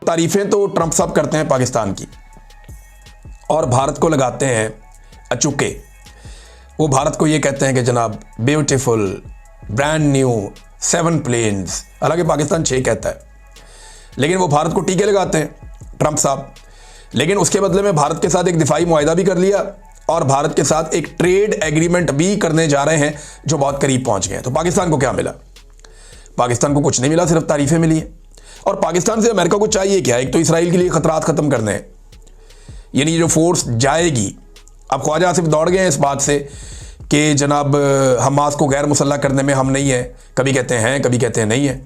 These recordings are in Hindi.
तारीफें तो ट्रंप साहब करते हैं पाकिस्तान की और भारत को लगाते हैं अचूके। वो भारत को ये कहते हैं कि जनाब ब्यूटीफुल, ब्रांड न्यू, 7 प्लेन्स, हालांकि पाकिस्तान 6 कहता है, लेकिन वो भारत को टीके लगाते हैं ट्रंप साहब। लेकिन उसके बदले में भारत के साथ एक दिफाई मुआहदा भी कर लिया और भारत के साथ एक ट्रेड एग्रीमेंट भी करने जा रहे हैं जो बहुत करीब पहुंच गए। तो पाकिस्तान को क्या मिला? पाकिस्तान को कुछ नहीं मिला, सिर्फ तारीफें मिली हैं। और पाकिस्तान से अमेरिका को चाहिए क्या? एक तो इसराइल के लिए खतरात खत्म करने हैं, यानी जो फोर्स जाएगी। अब ख्वाजा आसिफ दौड़ गए हैं इस बात से कि जनाब हमास को गैर मुसल्लह करने में हम नहीं है, कभी कहते हैं कभी कहते हैं नहीं है।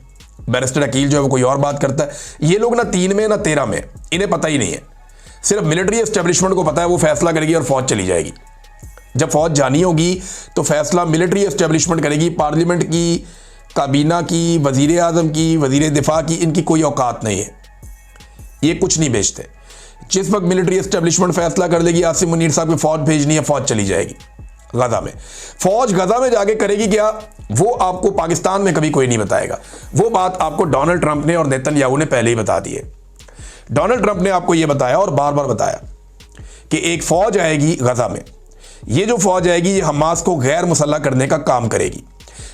बैरिस्टर अकील जो है वो कोई और बात करता है। ये लोग ना 3 में ना 13 में, इन्हें पता ही नहीं है। सिर्फ मिलिट्री एस्टेब्लिशमेंट को पता है, वो फैसला करेगी और फौज चली जाएगी। जब फौज जानी होगी तो फैसला मिलिट्री एस्टेब्लिशमेंट करेगी। पार्लियामेंट की, काबीना की, वजीर आजम की, वजीर दिफा की इनकी कोई औकात नहीं है, ये कुछ नहीं बेचते। जिस वक्त मिलिट्री एस्टेब्लिशमेंट फैसला कर लेगी आसिम मुनीर साहब की फौज भेजनी है, फौज चली जाएगी गजा में। फौज गजा में जाके करेगी क्या, वो आपको पाकिस्तान में कभी कोई नहीं बताएगा। वो बात आपको डोनाल्ड ट्रंप ने और नेतन्याहू ने पहले ही बता दी है। डोनाल्ड ट्रंप ने आपको यह बताया और बार बार बताया कि एक फौज आएगी गजा में। ये जो फौज आएगी ये हमास को गैर मुसल्लह करने का काम करेगी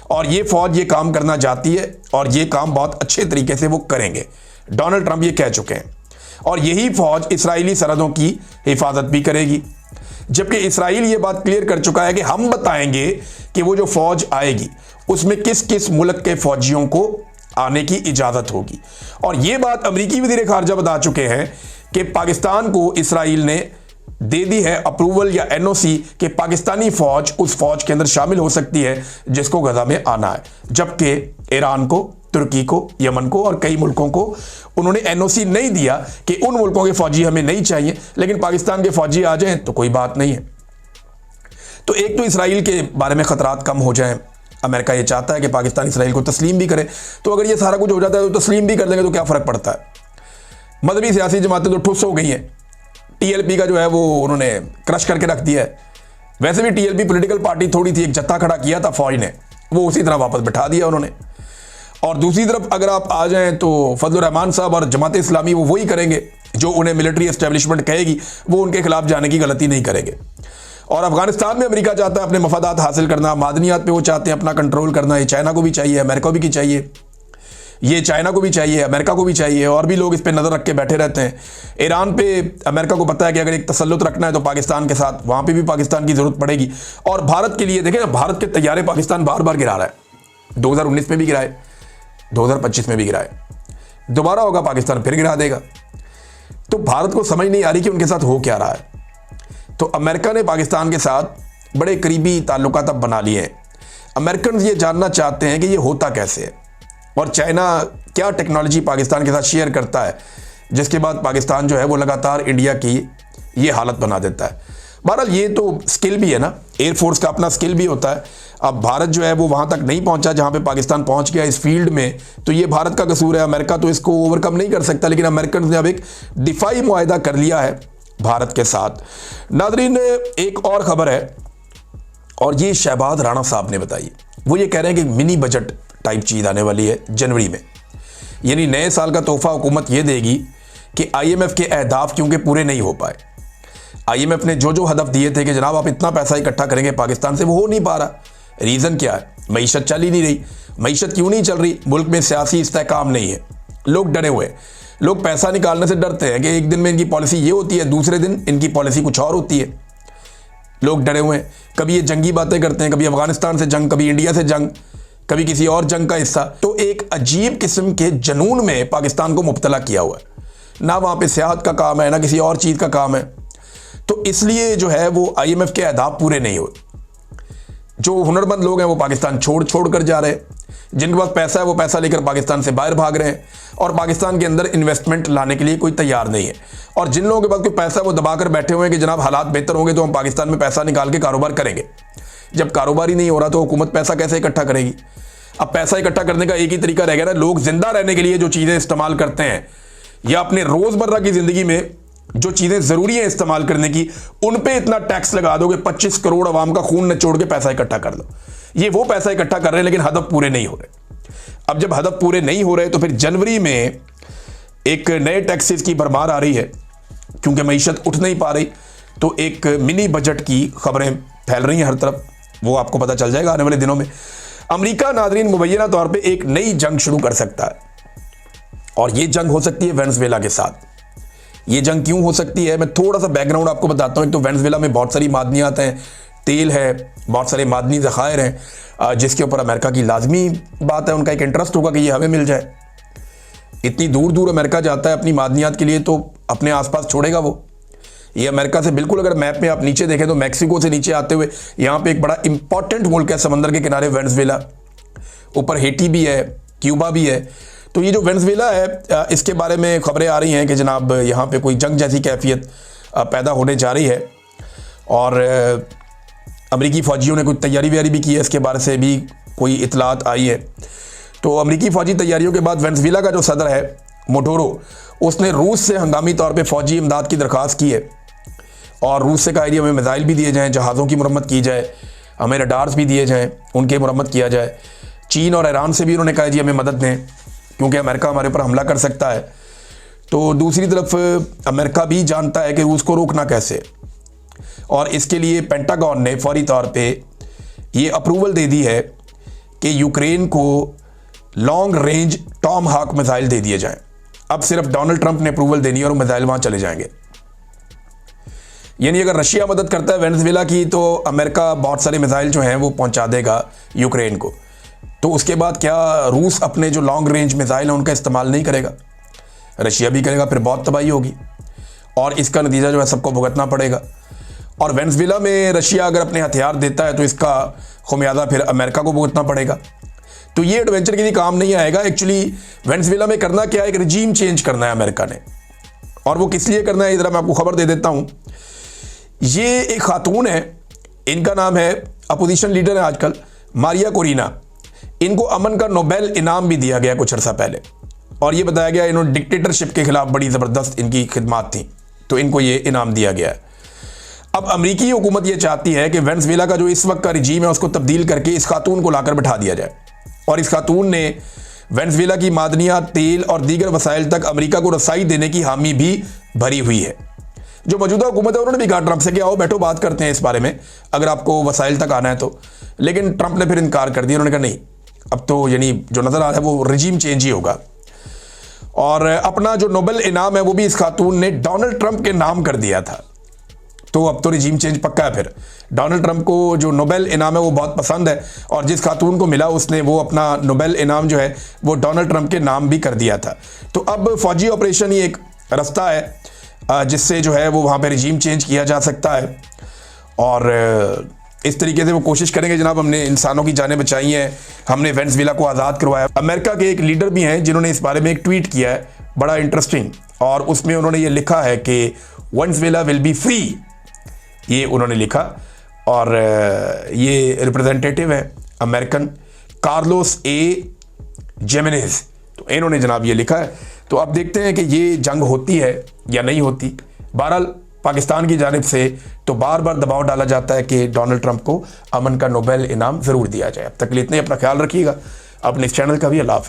और ये फौज ये काम करना चाहती है और ये काम बहुत अच्छे तरीके से वो करेंगे। डोनाल्ड ट्रंप ये कह चुके हैं और यही फौज इसराइली सरहदों की हिफाजत भी करेगी। जबकि इसराइल ये बात क्लियर कर चुका है कि हम बताएंगे कि वो जो फौज आएगी उसमें किस किस मुल्क के फौजियों को आने की इजाजत होगी। और ये बात अमेरिकी वज़ीर ख़ारजा बता चुके हैं कि पाकिस्तान को इसराइल ने दे दी है अप्रूवल या एनओसी कि पाकिस्तानी फौज उस फौज के अंदर शामिल हो सकती है जिसको गजा में आना है। जबकि ईरान को, तुर्की को, यमन को और कई मुल्कों को उन्होंने एनओसी नहीं दिया कि उन मुल्कों के फौजी हमें नहीं चाहिए, लेकिन पाकिस्तान के फौजी आ जाएं तो कोई बात नहीं है। तो एक तो इसराइल के बारे में खतरात कम हो जाएं। अमेरिका ये चाहता है कि पाकिस्तान इसराइल को तस्लीम भी करे। तो अगर ये सारा कुछ हो जाता है तो तस्लीम भी कर लेंगे तो क्या फ़र्क पड़ता है। मजहबी सियासी जमातें तो ठुस हो गई हैं। टीएलपी का जो है वो उन्होंने क्रश करके रख दिया है। वैसे भी टीएलपी पॉलिटिकल पार्टी थोड़ी थी, एक जत्था खड़ा किया था फौज ने, वो उसी तरह वापस बिठा दिया उन्होंने। और दूसरी तरफ अगर आप आ जाएं तो फजलुर रहमान साहब और जमात इस्लामी वो वही करेंगे जो उन्हें मिलिट्री एस्टेब्लिशमेंट कहेगी, वो उनके खिलाफ जाने की गलती नहीं करेंगे। और अफगानिस्तान में अमेरिका चाहता है अपने मफादात हासिल करना, मादनियात पे वो चाहते हैं अपना कंट्रोल करना। ये चाइना को भी चाहिए, अमेरिका भी की चाहिए, ये चाइना को भी चाहिए, अमेरिका को भी चाहिए, और भी लोग इस पे नज़र रख के बैठे रहते हैं। ईरान पे अमेरिका को पता है कि अगर एक तसल्लुत रखना है तो पाकिस्तान के साथ, वहाँ पे भी पाकिस्तान की ज़रूरत पड़ेगी। और भारत के लिए देखें, भारत के तैयारे पाकिस्तान बार बार गिरा रहा है। 2019 में भी गिराए, 2025 में भी गिराए, दोबारा होगा पाकिस्तान फिर गिरा देगा। तो भारत को समझ नहीं आ रही कि उनके साथ हो क्या रहा है। तो अमेरिका ने पाकिस्तान के साथ बड़े करीबी ताल्लुकात अब बना लिए हैं। अमेरिकन ये जानना चाहते हैं कि ये होता कैसे है और चाइना क्या टेक्नोलॉजी पाकिस्तान के साथ शेयर करता है, जिसके बाद पाकिस्तान जो है वो लगातार इंडिया की ये हालत बना देता है। बहरहाल ये तो स्किल भी है ना, एयरफोर्स का अपना स्किल भी होता है। अब भारत जो है वो वहाँ तक नहीं पहुँचा जहाँ पे पाकिस्तान पहुँच गया इस फील्ड में, तो ये भारत का कसूर है। अमेरिका तो इसको ओवरकम नहीं कर सकता, लेकिन अमेरिकन ने अब एक दिफाई मुआहदा कर लिया है भारत के साथ। नाज़रीन, एक और खबर है और ये शहबाज राणा साहब ने बताई। वो ये कह रहे हैं कि मिनी बजट टाइप चीज़ आने वाली है जनवरी में, यानी नए साल का तोहफा हुकूमत ये देगी कि आईएमएफ के अहदाफ क्योंकि पूरे नहीं हो पाए। आईएमएफ ने जो जो हदफ दिए थे कि जनाब आप इतना पैसा इकट्ठा करेंगे पाकिस्तान से, वो हो नहीं पा रहा। रीज़न क्या है? मईशत चल ही नहीं रही। मईशत क्यों नहीं चल रही? मुल्क में सियासी इस्तेहकाम नहीं है, लोग डरे हुए। लोग पैसा निकालने से डरते हैं कि एक दिन में इनकी पॉलिसी ये होती है, दूसरे दिन इनकी पॉलिसी कुछ और होती है। लोग डरे हुए हैं, कभी ये जंगी बातें करते हैं, कभी अफगानिस्तान से जंग, कभी इंडिया से जंग, कभी किसी और जंग का हिस्सा। तो एक अजीब किस्म के जनून में पाकिस्तान को मुब्तला किया हुआ है। ना वहाँ पे सियाहत का काम है, ना किसी और चीज़ का काम है। तो इसलिए जो है वो आईएमएफ के अहदाफ पूरे नहीं हुए। जो हुनरमंद लोग हैं वो पाकिस्तान छोड़ कर जा रहे हैं, जिनके पास पैसा है वो पैसा लेकर पाकिस्तान से बाहर भाग रहे हैं और पाकिस्तान के अंदर इन्वेस्टमेंट लाने के लिए कोई तैयार नहीं है। और जिन लोगों के पास कोई पैसा है वो दबाकर बैठे हुए हैं कि जनाब हालात बेहतर होंगे तो हम पाकिस्तान में पैसा निकाल के कारोबार करेंगे। जब कारोबार ही नहीं हो रहा तो हुकूमत पैसा कैसे इकट्ठा करेगी? अब पैसा इकट्ठा करने का एक ही तरीका रह गया ना, लोग जिंदा रहने के लिए जो चीज़ें इस्तेमाल करते हैं या अपने रोज़मर्रा की ज़िंदगी में जो चीज़ें ज़रूरी हैं इस्तेमाल करने की, उन पे इतना टैक्स लगा दोगे, 25 करोड़ आवाम का खून निचोड़ के पैसा इकट्ठा कर लो। ये वो पैसा इकट्ठा कर रहे हैं लेकिन हदफ पूरे नहीं हो रहे। अब जब हदफ पूरे नहीं हो रहे तो फिर जनवरी में एक नए टैक्सेस की भरमार आ रही है क्योंकि मईशत उठ नहीं पा रही, तो एक मिनी बजट की खबरें फैल रही हैं हर तरफ, वो आपको पता चल जाएगा आने वाले दिनों में। अमेरिका नादरीन मुबैना तौर पे एक नई जंग शुरू कर सकता है, और ये जंग हो सकती है वेनेजुएला के साथ। ये जंग क्यों हो सकती है, मैं थोड़ा सा बैकग्राउंड आपको बताता हूँ। एक तो वेनेजुएला में बहुत सारी मादनियात हैं, तेल है, बहुत सारे मादनी ज़खायर हैं, जिसके ऊपर अमेरिका की लाजमी बात है, उनका एक इंटरेस्ट होगा कि ये हमें मिल जाए। इतनी दूर दूर अमेरिका जाता है अपनी मादनियात के लिए, तो अपने आसपास छोड़ेगा वो? ये अमेरिका से बिल्कुल, अगर मैप में आप नीचे देखें तो मैक्सिको से नीचे आते हुए यहाँ पे एक बड़ा इंपॉर्टेंट मुल्क है समंदर के किनारे, वेनेजुएला। ऊपर हेटी भी है, क्यूबा भी है। तो ये जो वेनेजुएला है, इसके बारे में खबरें आ रही हैं कि जनाब यहाँ पे कोई जंग जैसी कैफियत पैदा होने जा रही है, और अमरीकी फ़ौजियों ने कुछ तैयारी व्यारी भी की है, इसके बारे से भी कोई इतलात आई है। तो अमरीकी फ़ौजी तैयारियों के बाद वेनेजुएला का जो सदर है मोडोरो, उसने रूस से हंगामी तौर पे फ़ौजी इमदाद की दरख्वास्त की है, और रूस से कहा है हमें मिसाइल भी दिए जाएँ, जहाज़ों की मरम्मत की जाए, हमें रडार्स भी दिए जाएँ, उनकी मरम्मत किया जाए। चीन और ईरान से भी उन्होंने कहा जी हमें मदद दें, क्योंकि अमेरिका हमारे ऊपर हमला कर सकता है। तो दूसरी तरफ अमेरिका भी जानता है कि रूस को रोकना कैसे, और इसके लिए पेंटागन ने फौरी तौर पे ये अप्रूवल दे दी है कि यूक्रेन को लॉन्ग रेंज टॉम हाक मिसाइल दे दिए जाएं। अब सिर्फ डोनाल्ड ट्रंप ने अप्रूवल देनी है और वो मिसाइल वहाँ चले जाएंगे। यानी अगर रशिया मदद करता है वेनेजुएला की, तो अमेरिका बहुत सारे मिसाइल जो हैं वो पहुँचा देगा यूक्रेन को। तो उसके बाद क्या रूस अपने जो लॉन्ग रेंज मिसाइल हैं उनका इस्तेमाल नहीं करेगा? रशिया भी करेगा, फिर बहुत तबाही होगी, और इसका नतीजा जो है सबको भुगतना पड़ेगा। और वेनेजुएला में रशिया अगर अपने हथियार देता है तो इसका खुमियाजा फिर अमेरिका को भुगतना पड़ेगा। तो ये एडवेंचर किसी काम नहीं आएगा। एक्चुअली वेनेजुएला में करना क्या है, एक रिजीम चेंज करना है अमेरिका ने, और वो किस लिए करना है इधर मैं आपको खबर दे देता हूँ। ये एक खातून है, इनका नाम है, अपोजिशन लीडर है आजकल, मारिया कोरिना। इनको अमन का नोबेल इनाम भी दिया गया कुछ अर्सा पहले, और ये बताया गया इन्होंने डिक्टेटरशिप के खिलाफ बड़ी ज़बरदस्त इनकी खिदमात थी, तो इनको ये इनाम दिया गया है। अब अमरीकी हुकूमत ये चाहती है कि वेनेजुएला का जो इस वक्त का रिजीम है उसको तब्दील करके इस खातून को लाकर बिठा दिया जाए, और इस खातून ने वेनेजुएला की मादनियात, तेल और दीगर वसाइल तक अमरीका को रसाई देने की हामी भी भरी हुई है। जो मौजूदा हुकूमत है उन्होंने भी कहा ट्रंप से कि आओ बैठो बात करते हैं इस बारे में, अगर आपको वसाइल तक आना है तो, लेकिन ट्रंप ने फिर इनकार कर दिया। उन्होंने कहा नहीं, अब तो यानी जो नज़र आ रहा है वो रिजीम चेंज ही होगा। और अपना जो नोबेल इनाम है वो भी इस खातून ने डोनाल्ड ट्रंप के नाम कर दिया था, तो अब तो रिजीम चेंज पक्का है। फिर डोनाल्ड ट्रंप को जो नोबेल इनाम है वो बहुत पसंद है, और जिस खातून को मिला उसने वो अपना नोबेल इनाम जो है वो डोनाल्ड ट्रंप के नाम भी कर दिया था। तो अब फौजी ऑपरेशन ही एक रास्ता है जिससे जो है वो वहाँ पे रिजीम चेंज किया जा सकता है, और इस तरीके से वो कोशिश करेंगे जनाब हमने इंसानों की जानें बचाई हैं, हमने वेनेजुएला को आज़ाद करवाया। अमेरिका के एक लीडर भी हैं जिन्होंने इस बारे में एक ट्वीट किया है बड़ा इंटरेस्टिंग, और उसमें उन्होंने ये लिखा है कि वेनेजुएला विल बी फ्री, ये उन्होंने लिखा। और ये रिप्रेजेंटेटिव है अमेरिकन कार्लोस ए जेमिनेज, तो इन्होंने जनाब ये लिखा है। तो अब देखते हैं कि ये जंग होती है या नहीं होती। बहरहाल पाकिस्तान की जानिब से तो बार बार दबाव डाला जाता है कि डोनाल्ड ट्रंप को अमन का नोबेल इनाम ज़रूर दिया जाए। अब तक के लिए इतने, अपना ख्याल रखिएगा, अपने इस चैनल का भी अल्लाह हाफ़िज़।